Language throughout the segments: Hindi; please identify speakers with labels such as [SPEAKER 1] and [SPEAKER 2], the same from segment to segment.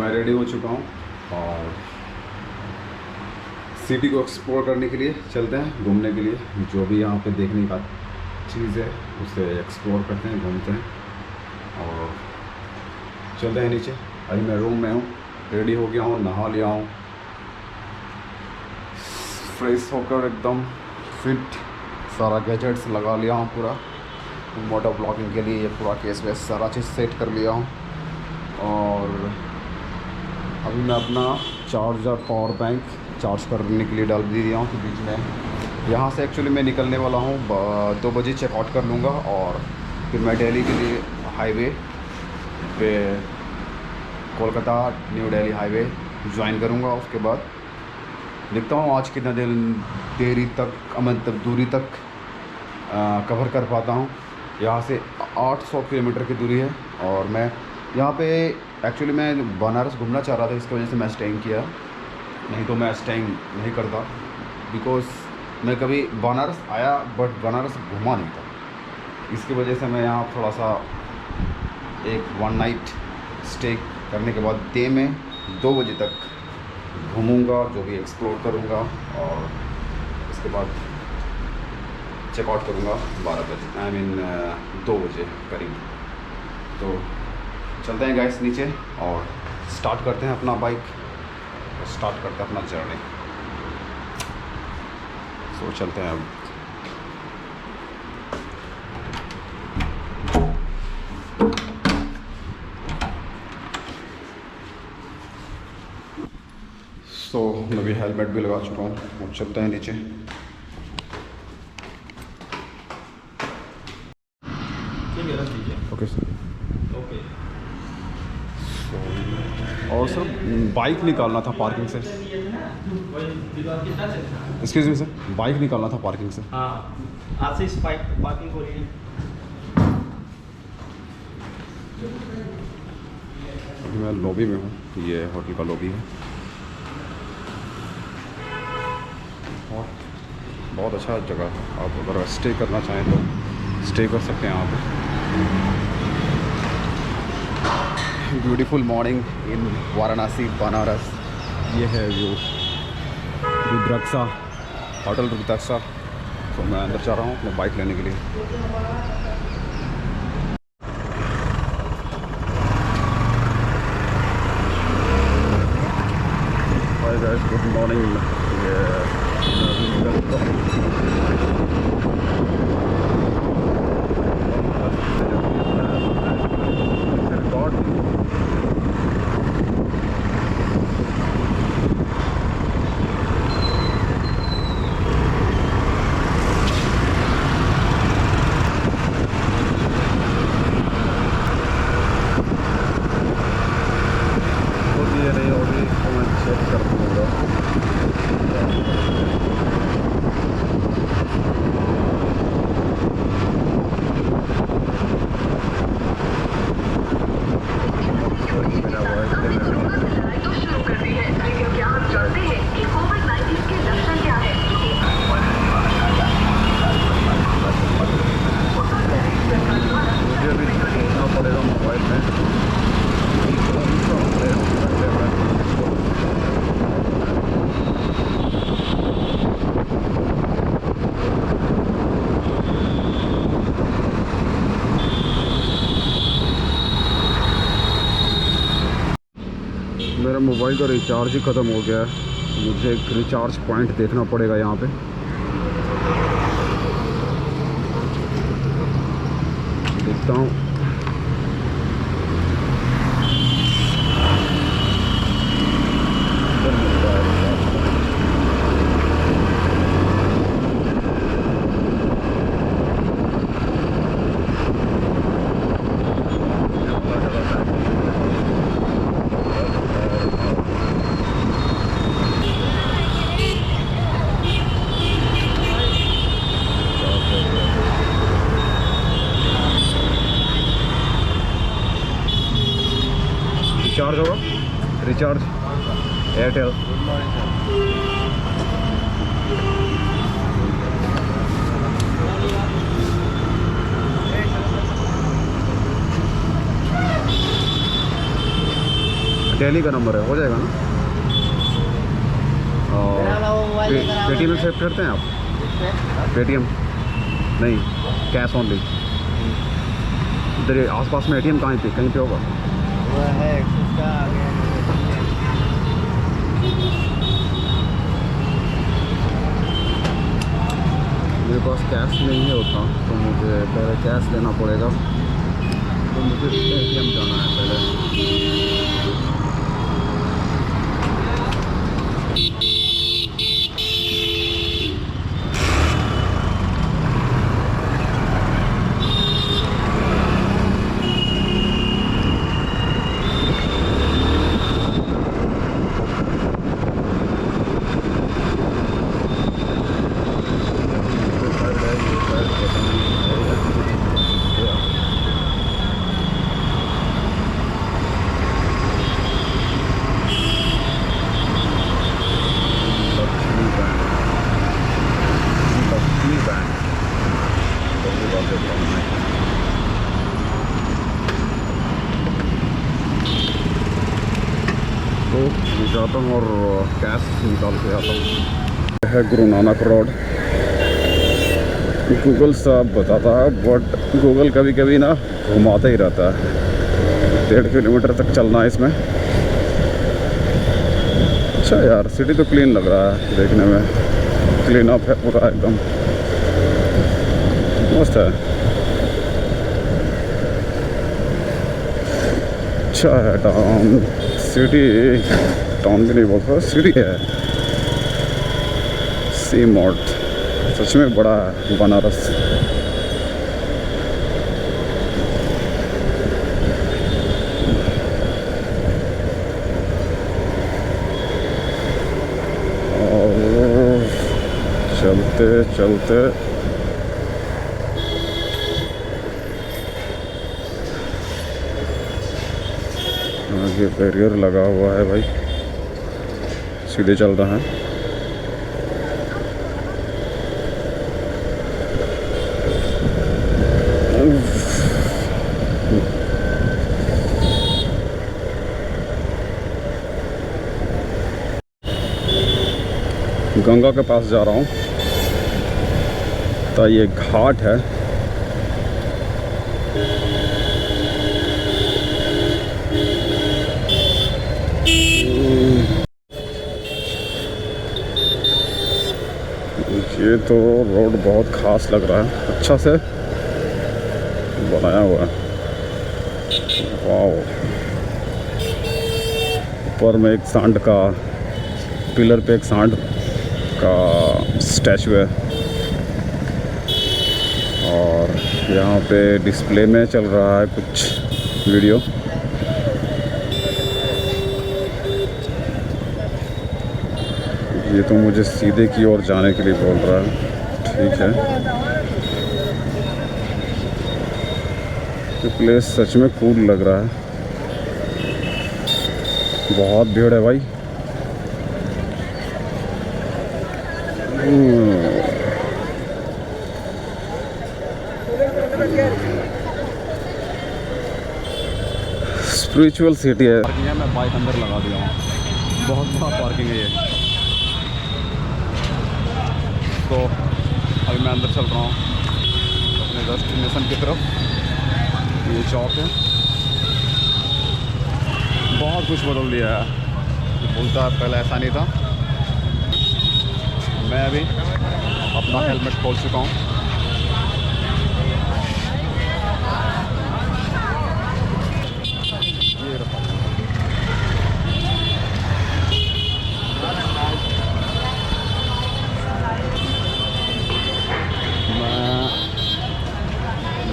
[SPEAKER 1] मैं रेडी हो चुका हूँ और सिटी को एक्सप्लोर करने के लिए चलते हैं, घूमने के लिए। जो भी यहाँ पे देखने का चीज़ है उसे एक्सप्लोर करते हैं, घूमते हैं और चलते हैं नीचे। अभी मैं रूम में हूँ, रेडी हो गया हूँ, नहा लिया हूँ, फ्रेश होकर एकदम फिट, सारा गैजेट्स लगा लिया हूँ पूरा मोटर ब्लॉगिंग के लिए। ये पूरा केस वेस सारा चीज़ सेट कर लिया हूँ और अभी मैं अपना चार्जर पावर बैंक चार्ज करने के लिए डाल दिया हूँ। तो बीच में यहाँ से एक्चुअली मैं निकलने वाला हूँ, 2 बजे चेकआउट कर लूँगा और फिर मैं दिल्ली के लिए हाईवे पे Kolkata new Delhi highway join करूँगा। उसके बाद देखता हूँ आज कितना देरी तक मतलब दूरी तक कवर कर पाता हूँ। यहाँ से 800 किलोमीटर की दूरी है और मैं यहाँ पे एक्चुअली मैं बनारस घूमना चाह रहा था, इसकी वजह से मैं स्टेइंग किया, नहीं तो मैं स्टेइंग नहीं करता। बिकॉज़ मैं कभी बनारस आया बट बनारस घूमा नहीं था, इसकी वजह से मैं यहाँ थोड़ा सा एक 1 नाइट स्टे करने के बाद डे में 2 बजे तक घूमूंगा, जो भी एक्सप्लोर करूँगा और उसके बाद चेकआउट करूँगा 12 बजे, आई मीन 2 बजे करीब। तो चलते हैं गाइस नीचे और स्टार्ट करते हैं अपना बाइक, स्टार्ट करते हैं अपना जर्नी। सो चलते हैं अब। सो मैं भी हेलमेट भी लगा चुका हूँ और चलते हैं नीचे। Okay sir.
[SPEAKER 2] ओके।
[SPEAKER 1] और सर बाइक निकालना था पार्किंग से। एक्सक्यूज़ मी सर, बाइक निकालना था पार्किंग से।
[SPEAKER 2] हाँ, आज से इस पार्किंग हो रही है।
[SPEAKER 1] अभी मैं लॉबी में हूँ, ये होटल का लॉबी है और बहुत अच्छा जगह है। आप अगर स्टे करना चाहें तो स्टे कर सकते हैं यहाँ पे। ब्यूटीफुल मॉर्निंग इन वाराणसी बनारस। ये है जो रुद्राक्षा होटल रुद्राक्षा। तो मैं अंदर जा रहा हूँ अपना बाइक लेने के लिए। Hi guys, good morning. मेरा मोबाइल का रिचार्ज ही ख़त्म हो गया है, मुझे एक रिचार्ज पॉइंट देखना पड़ेगा यहाँ पे। देखता हूँ। रिचार्ज होगा, रिचार्ज एयरटेल। दिल्ली का नंबर है, हो जाएगा ना? और पेटीएम में सेव करते हैं आप? पेटीएम नहीं, कैश ऑनली। इधर आसपास में एटीएम कहीं पे होगा?
[SPEAKER 2] वो है एक्सिस का आगे।
[SPEAKER 1] मेरे पास कैश नहीं होता तो मुझे पहले कैश लेना पड़ेगा, तो मुझे एटीएम जाना है पहले। तो जाता हूँ और कैश निकाल के आता हूँ। है गुरु नानक रोड। गूगल साहब बताता है, बट गूगल कभी कभी ना घुमाता ही रहता है। 1.5 किलोमीटर तक चलना है इसमें। अच्छा यार, सिटी तो क्लीन लग रहा है देखने में, क्लीन अप है पूरा एकदम, मस्त है। अच्छा है टाउन, सिटी टाउन भी नहीं बोलता, सिटी है। सी मार्ट सच में बड़ा है बनारस। और चलते चलते आगे बैरियर लगा हुआ है भाई, सीधे चल रहा है। गंगा के पास जा रहा हूँ, तो ये घाट है। ये तो रोड बहुत खास लग रहा है, अच्छा से बनाया हुआ है। वाह, ऊपर में एक सांड का, पिलर पे एक सांड का स्टैचू है, और यहाँ पे डिस्प्ले में चल रहा है कुछ वीडियो। ये तो मुझे सीधे की ओर जाने के लिए बोल रहा है, ठीक है। ये प्लेस सच में कूल लग रहा है, बहुत भीड़ है भाई। स्पिरिचुअल सिटी है। पार्किंग है, मैं बाइक अंदर लगा दिया हूँ, बहुत बड़ा पार्किंग है ये। तो अभी मैं अंदर चल रहा हूँ अपने डेस्टिनेशन की तरफ। ये चौक है, बहुत कुछ बदल दिया है, बोलता है पहले ऐसा नहीं था। मैं अभी अपना हेलमेट खोल चुका हूँ। ये रहा, मैं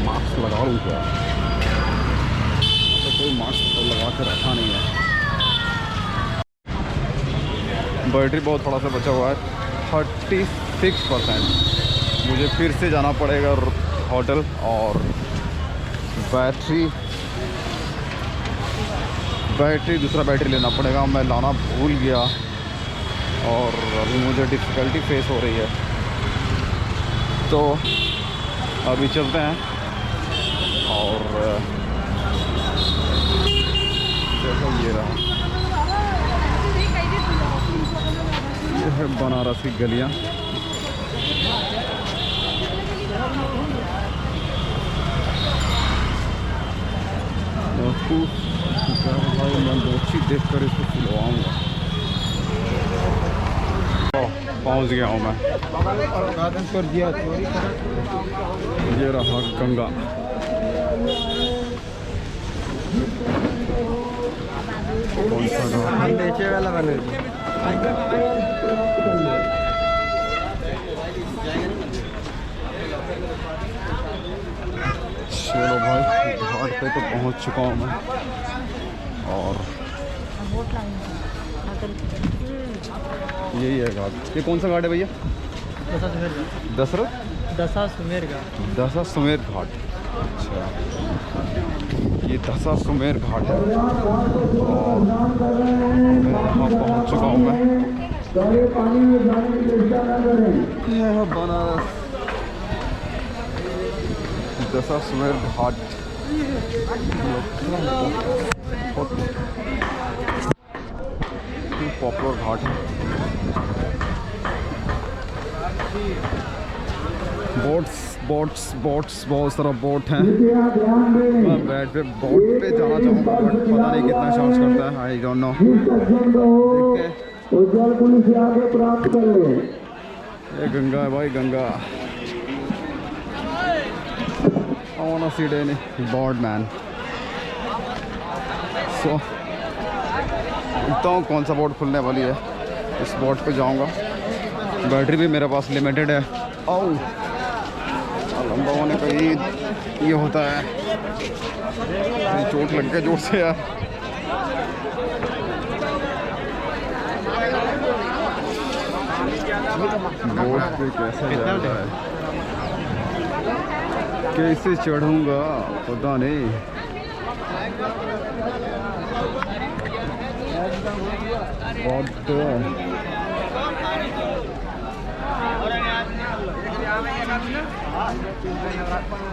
[SPEAKER 1] मास्क लगा लूँ क्या? तो कोई मास्क तो लगा कर रखा नहीं है। बैटरी बहुत थोड़ा सा बचा हुआ है, 36%। मुझे फिर से जाना पड़ेगा होटल, और बैटरी दूसरा बैटरी लेना पड़ेगा। मैं लाना भूल गया और अभी मुझे डिफ़िकल्टी फेस हो रही है। तो अभी चलते हैं, और देखो ये रहा। ये है बनारस की गलियाँ। भाई मैं मोची देख कर इसको खिलवाऊँगा। पहुँच गया हूँ मैं। ये रहा गंगा। कौन सा घाट?
[SPEAKER 2] बेचे वाला बने।
[SPEAKER 1] चलो भाई घाट पे तो पहुंच चुका हूँ मैं। और यही है घाट। ये कौन सा घाट है भैया?
[SPEAKER 2] दशा सुमेर का।
[SPEAKER 1] दशा सुमेर घाट। अच्छा, ये दशा सुमेर घाट है और मैं यहाँ पहुँच चुका हूँ मैं। ये है बनारस दशा सुमेर घाट। बहुत पॉपुलर घाट है। बोट्स बहुत सारा बोट है। मैं बैठ पे बोट पे जाना चाहूँगा बट पता नहीं कितना चार्ज करता है। I don't know. ये गंगा है भाई, Ganga. I wanna sit in board man. So देखता हूँ कौन सा बोट खुलने वाली है। इस बोट पे जाऊँगा। बैटरी भी मेरे पास लिमिटेड है। आओ लंबा होने का ये होता है। चोट लग गया जोर से यार। बोट पे कैसे जा रहा है, कैसे चढ़ूंगा पता नहीं।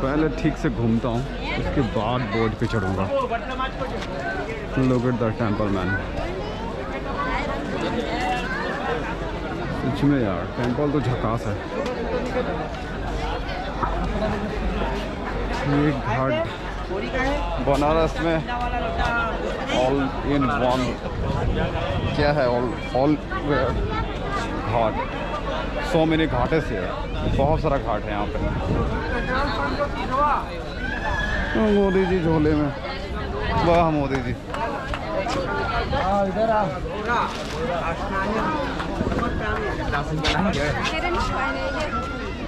[SPEAKER 1] पहले ठीक से घूमता हूँ, उसके बाद बोट पे चढ़ूंगा। Look at the temple man. सच में यार टेम्पल तो झकास है। ये घाट बनारस में ऑल इन वन क्या है, ऑल घाट। सो मेनी घाटे से है, बहुत सारा घाट है यहाँ पे। मोदी जी झोले में, वाह मोदी जी।
[SPEAKER 2] इधर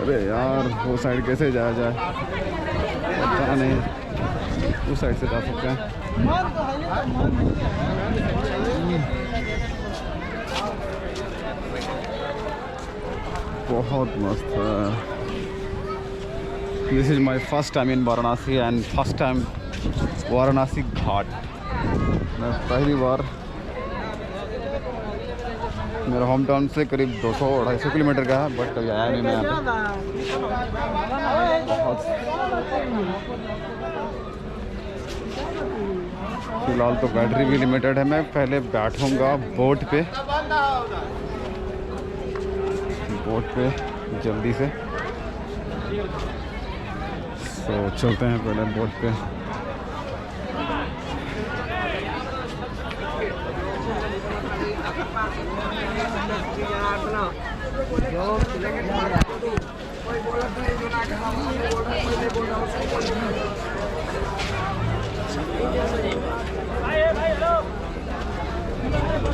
[SPEAKER 1] अरे यार वो साइड कैसे जाया जाए पता नहीं। उस साइड से जा सकते हैं। बहुत मस्त है। This is my first time in Varanasi and first time Varanasi ghat. मैं पहली बार, मेरा होम टाउन से करीब 200-250 किलोमीटर का है बट आया नहीं मैं यहाँ पे। फिलहाल तो बैटरी भी लिमिटेड है। मैं पहले बैठूंगा बोट पे जल्दी से। तो चलते हैं पहले बोट पे।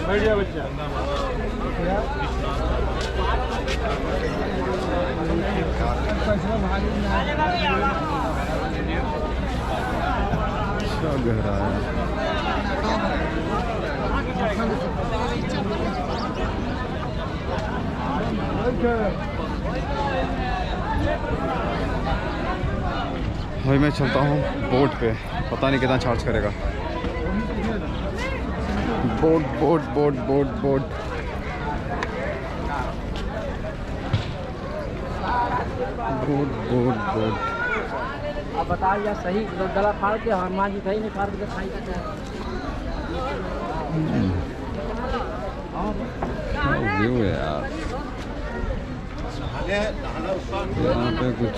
[SPEAKER 2] बढ़िया बच्चा।
[SPEAKER 1] क्या गहरा है। भाई मैं चलता हूँ बोट पे, पता नहीं कितना चार्ज करेगा। Boat boat boat boat boat boat boat boat.
[SPEAKER 2] अब बता यार सही गला फाड़ के हनुमान जी सही नहीं फाड़ के खाई
[SPEAKER 1] व्यू है यार। यहाँ पे कुछ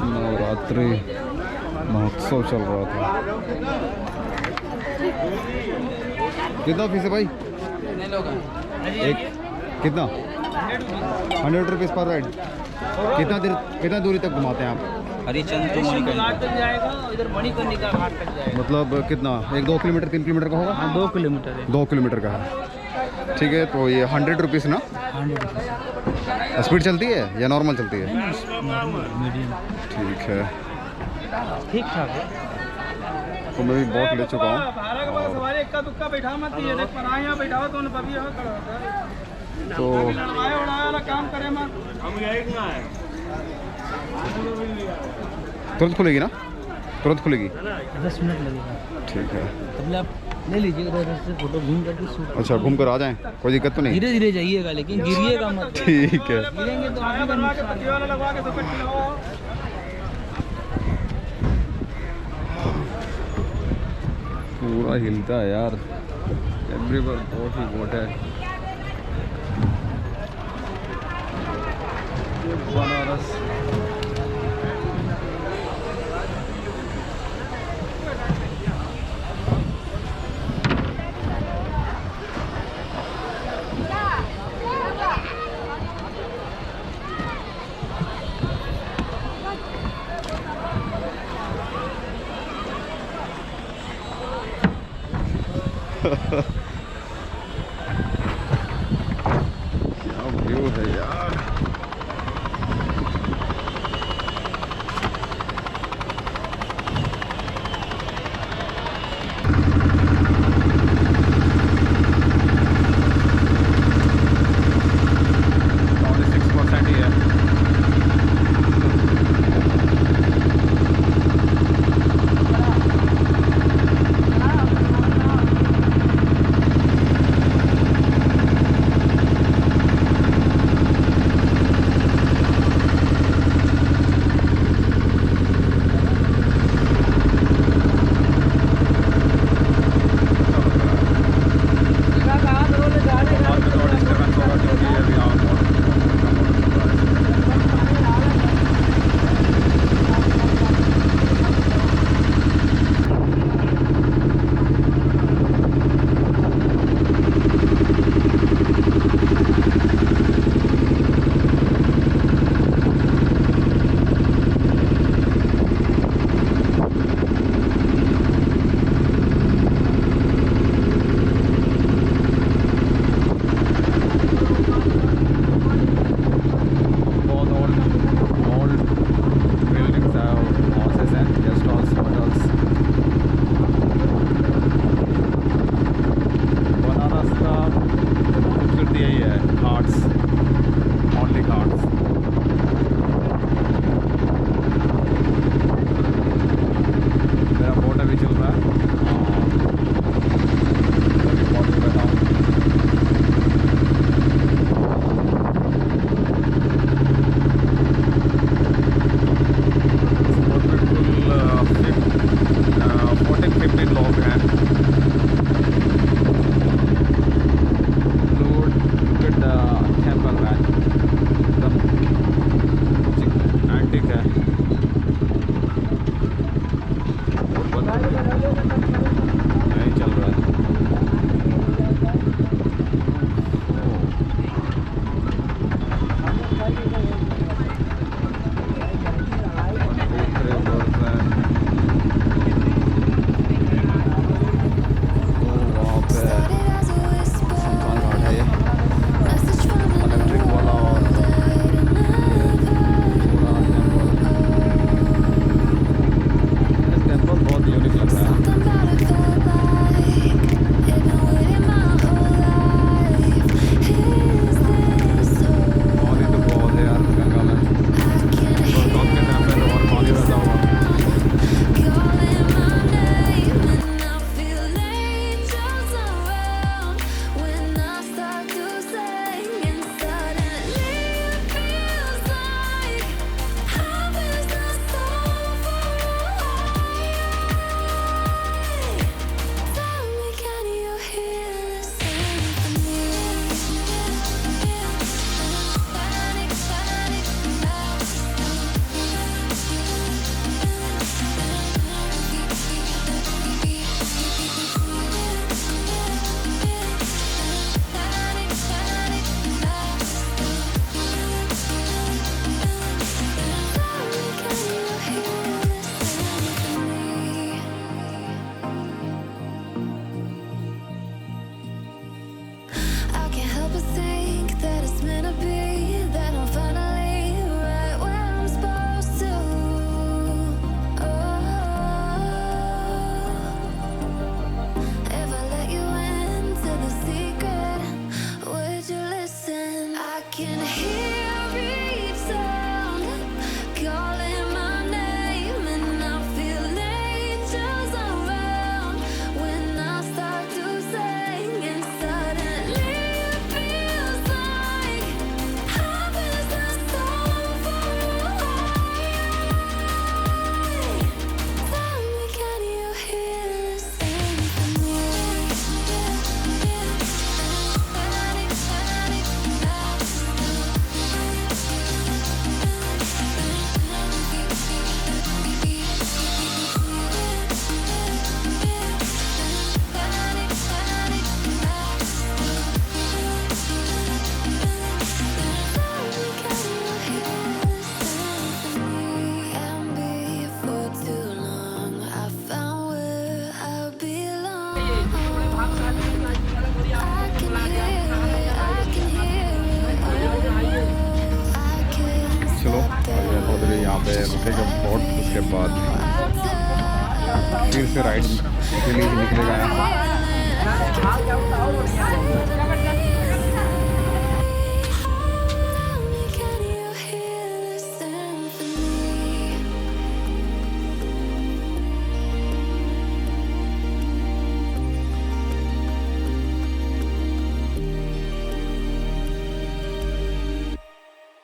[SPEAKER 1] नवरात्रि महोत्सव चल रहा था। कितना फीस है भाई? एक कितना? 100 रुपीज़ पर राइड। कितना दूरी तक घुमाते हैं आप?
[SPEAKER 2] हरिचंद तो मणिकर्णिका तक जाएगा, इधर मणिकर्णिका घाट तक जाएगा।
[SPEAKER 1] मतलब कितना? 1-2 किलोमीटर 3 किलोमीटर का होगा?
[SPEAKER 2] हाँ 2 किलोमीटर है।
[SPEAKER 1] 2 किलोमीटर का है। ठीक है, तो ये 100 रुपीज़ ना?
[SPEAKER 2] 100 रुपीज़।
[SPEAKER 1] स्पीड चलती है या नॉर्मल चलती है?
[SPEAKER 2] मीडियम।
[SPEAKER 1] ठीक है,
[SPEAKER 2] ठीक ठाक है।
[SPEAKER 1] तो मैं भी बहुत ले चुका हूँ।
[SPEAKER 2] सवारी इक्का दुक्का बैठा मत ये देख पर आए यहाँ बैठा तो पभी यहाँ खड़ा होता है।
[SPEAKER 1] तो
[SPEAKER 2] लड़वाए उड़ाए वाला काम करे मत। हम यही कहाँ है?
[SPEAKER 1] तुरंत खुलेगी ना? तुरंत खुलेगी?
[SPEAKER 2] 10 मिनट लगेगा।
[SPEAKER 1] ठीक है,
[SPEAKER 2] पहले आप ले लीजिएगा इधर से फोटो घूम करके शूट।
[SPEAKER 1] अच्छा घूम कर आ जाएं, कोई दिक्कत तो नहीं?
[SPEAKER 2] धीरे धीरे जाइएगा लेकिन गिरिएगा मत।
[SPEAKER 1] ठीक है।
[SPEAKER 2] गिरेंगे तो आगे बनवा के पत्ती वाला लगवा के सब खिलाओ।
[SPEAKER 1] पूरा हिलता है यार, एवरीवर बहुत ही बोट है। बनारस क्या व्यू है यार। यहाँ पे रुकेगा बोट, उसके बाद फिर से राइड के लिए निकलेगा यहाँ।